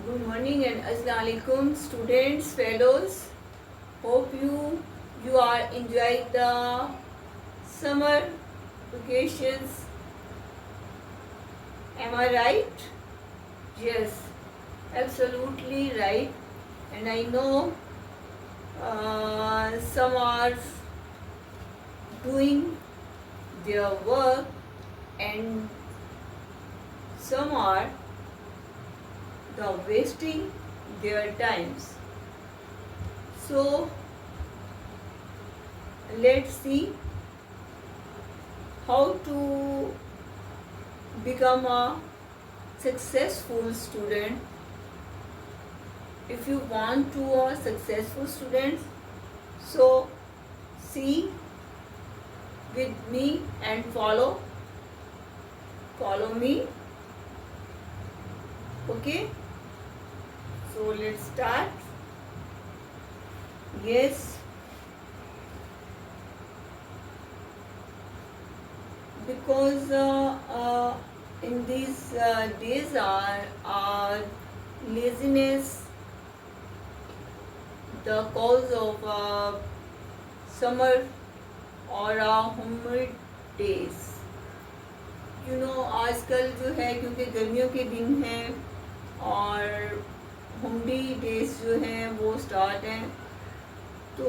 Good morning and Assalamu alaikum students, fellows. Hope you are enjoying the summer vacations. Am I right? Yes, absolutely right. And I know some are doing their work and some are wasting their times. So let's see how to become a successful student. If you want to a successful student, so see with me and follow me. Okay, so let's start. Yes, because in these days are laziness the cause of summer or humid days. आजकल जो है क्योंकि गर्मियों के दिन हैं और humid days जो हैं वो स्टार्ट हैं, तो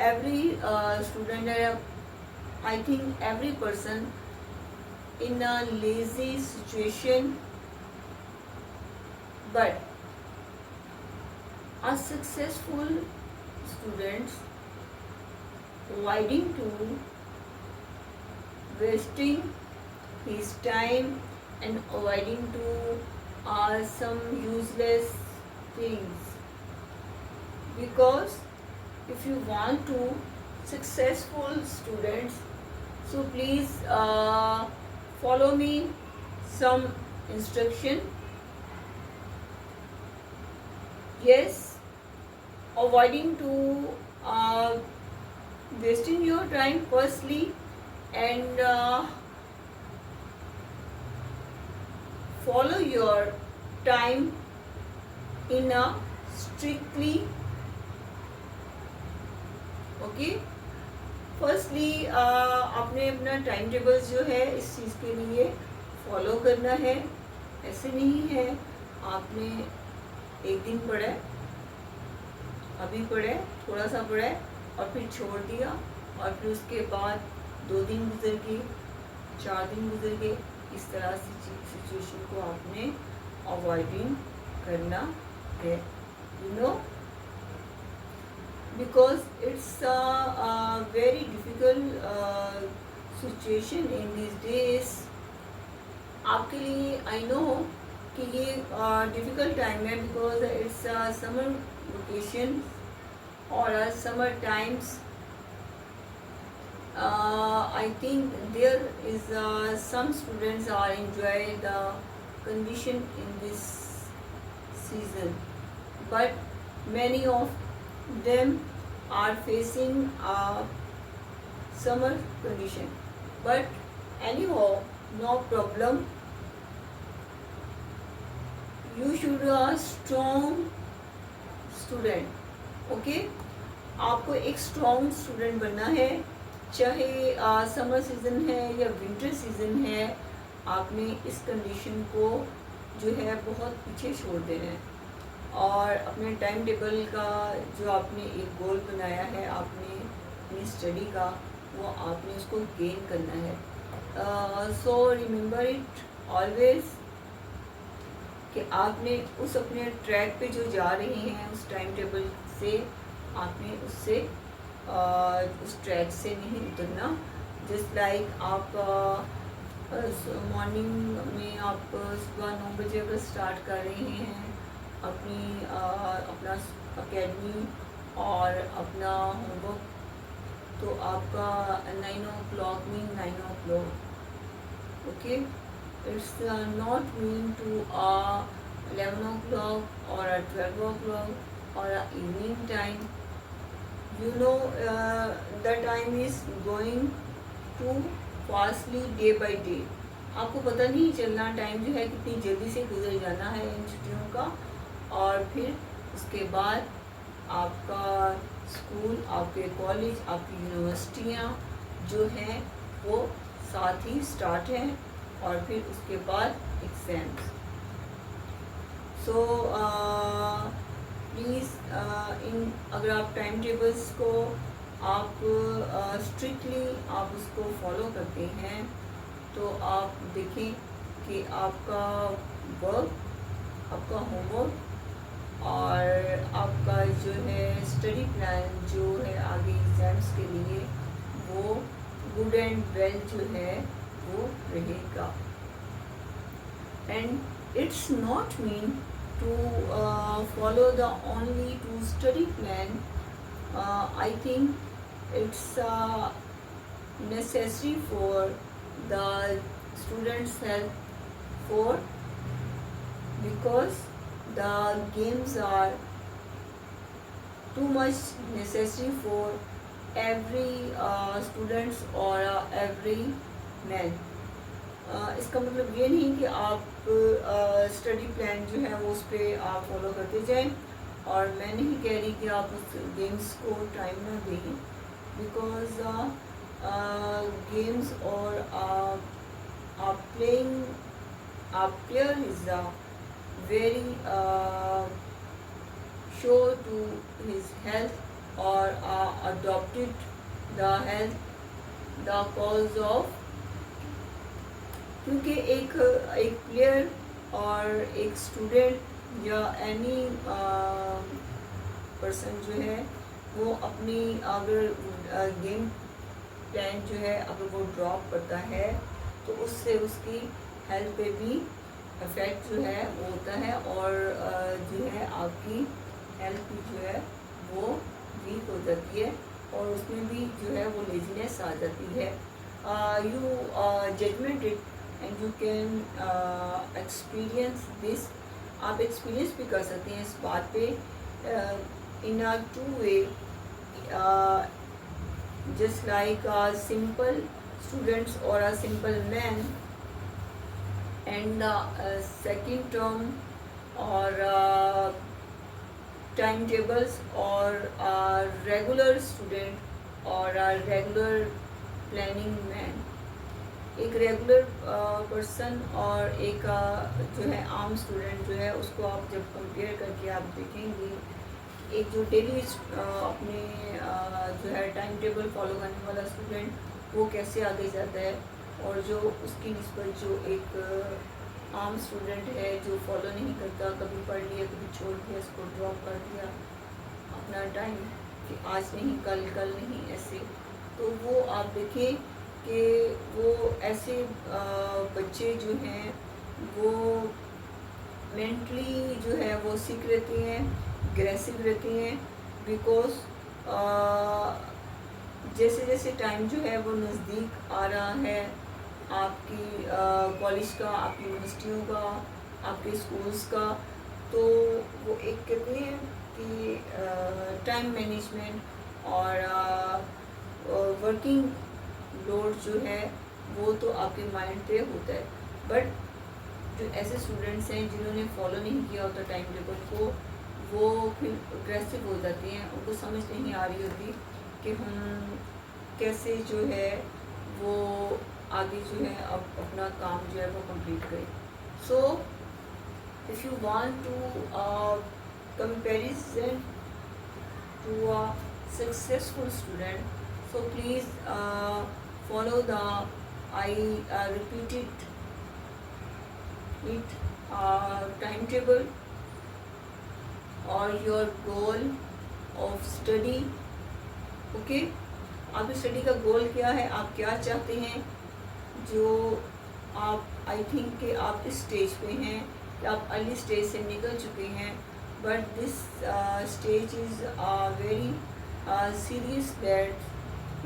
every student I think every person in a lazy situation, but a successful students avoiding to wasting his time and avoiding to some useless things, because if you want to successful students, so please follow me some instruction. Yes, avoiding to wasting your time firstly, and follow your time in a strictly. Okay, firstly आपने अपना time table जो है इस चीज़ के लिए follow करना है. ऐसे नहीं है आपने एक दिन पढ़ा है, अभी पढ़ा है, थोड़ा सा पढ़ा है और फिर छोड़ दिया, और फिर उसके बाद 2 दिन गुजर गए, 4 दिन गुजर गए. इस तरह से सिचुएशन को आपने अवॉइडिंग करना है, because it's a very difficult situation in these days. आपके लिए I know कि ये difficult time है, because it's summer vacation or summer times. I think there is some students are enjoy the condition in this season, but many of them are facing a summer condition. But anyhow, no problem. You should a strong student. Okay, आपको एक strong student बनना है, चाहे summer season है या winter season है. आपने इस कंडीशन को जो है बहुत पीछे छोड़ देना है, और अपने टाइम टेबल का जो आपने एक गोल बनाया है आपने अपनी स्टडी का, वो आपने उसको गेन करना है. सो रिमेंबर इट ऑलवेज कि आपने उस अपने ट्रैक पे जो जा रहे हैं उस टाइम टेबल से आपने उससे उस ट्रैक से नहीं उतरना. जस्ट लाइक आप मॉर्निंग में आप सुबह 9 बजे अगर स्टार्ट कर रहे हैं अपना अकेडमी और अपना होमवर्क, तो आपका 9 o'clock mean 9 o'clock. Okay, it's not mean to 11 o'clock or 12 o'clock or evening time. The time is going too fastly day by day. आपको पता नहीं चलना टाइम जो है कितनी जल्दी से गुजर जाना है इन छुट्टियों का. और फिर उसके बाद आपका स्कूल, आपके कॉलेज, आपकी यूनिवर्सिटियाँ जो हैं वो साथ ही स्टार्ट हैं, और फिर उसके बाद एग्ज़ाम्स। सो प्लीज़ इन अगर आप टाइम टेबल्स को आप स्ट्रिक्टली आप उसको फॉलो करते हैं तो आप देखें कि आपका वर्क, आपका होमवर्क और आपका जो है स्टडी प्लान जो है आगे एग्ज़ाम्स के लिए वो गुड एंड वेल जो है वो रहेगा। And it's not mean to follow the only to study plan. I think it's necessary for the students' health, for because the games are too much necessary for every students or every man. इसका मतलब ये नहीं कि आप study plan जो है वो उस पर आप फॉलो करते जाएं, और मैं नहीं कह रही कि आप उस गेम्स को टाइम ना दें, बिकॉज गेम्स और आप player is very sure to his health or adopted the health the cause of, क्योंकि एक प्लेयर और एक स्टूडेंट या एनी पर्सन जो है वो अपनी अगर गेम प्लान जो है अगर वो ड्रॉप करता है तो उससे उसकी हेल्थ पे भी इफ़ेक्ट जो है वो होता है, और जो है आपकी हेल्थ भी जो है वो वीक हो जाती है, और उसमें भी जो है वो लेजीनेस आ जाती है। You judgement it and you can experience this. आप एक्सपीरियंस भी कर सकते हैं इस बात पे in a two way, just like simple students और a simple man and second term और टाइम टेबल्स और रेगुलर स्टूडेंट और रेगुलर प्लानिंग मैन। एक रेगुलर पर्सन और एक जो है आम स्टूडेंट जो है उसको आप जब कंपेयर करके आप देखेंगे, एक जो डेली अपने जो है टाइम टेबल फॉलो करने वाला स्टूडेंट वो कैसे आगे जाता है, और जो उसकी निस्बत जो एक आम स्टूडेंट है जो फॉलो नहीं करता, कभी पढ़ लिया कभी छोड़ दिया, इसको ड्रॉप कर दिया अपना टाइम कि आज नहीं कल नहीं ऐसे, तो वो आप देखें कि वो ऐसे बच्चे जो हैं वो मेंटली जो है वो सिक रहते हैं, एग्रेसिव रहते हैं, बिकॉज जैसे जैसे टाइम जो है वो नज़दीक आ रहा है आपकी कॉलेज का, आपकी यूनिवर्सिटियों का, आपके स्कूल्स का, तो वो एक कहते हैं कि टाइम मैनेजमेंट और वर्किंग लोड जो है वो तो आपके माइंड पे होता है, बट जो ऐसे स्टूडेंट्स हैं जिन्होंने फॉलो नहीं किया होता टाइम टेबल को, वो फिर अग्रेसिव हो जाते हैं, उनको समझ नहीं आ रही होती कि हम कैसे जो है वो आगे जो है अब अपना काम जो है वो कंप्लीट करें। So if you want to comparison to a successful student, so please follow the I repeated it timetable or your goal of study. okay, आपकी स्टडी का गोल क्या है, आप क्या चाहते हैं, जो आप आई थिंक कि आप इस स्टेज पे हैं कि आप अर्ली स्टेज से निकल चुके हैं, but this stage is very serious that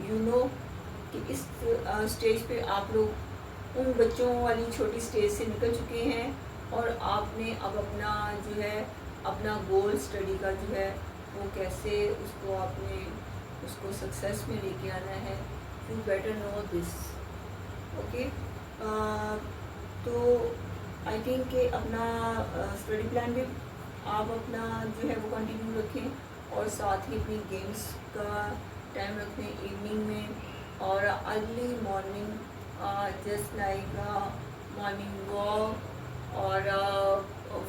you know कि इस स्टेज पे आप लोग उन बच्चों वाली छोटी स्टेज से निकल चुके हैं, और आपने अब अपना जो है अपना गोल स्टडी का जो है वो कैसे उसको आपने उसको सक्सेस में लेके आना है, you better know this. Okay, तो आई थिंक कि अपना स्टडी प्लान भी आप अपना जो है वो कंटिन्यू रखें और साथ ही अपनी गेम्स का टाइम रखें इवनिंग में और early morning, just like morning walk और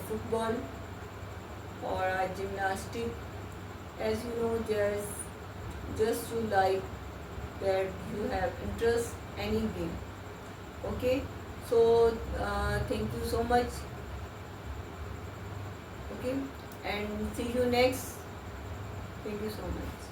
फुटबॉल और gymnastic, as you know, just you like that you have interest any game. Okay, so thank you so much. Okay, and see you next. Thank you so much.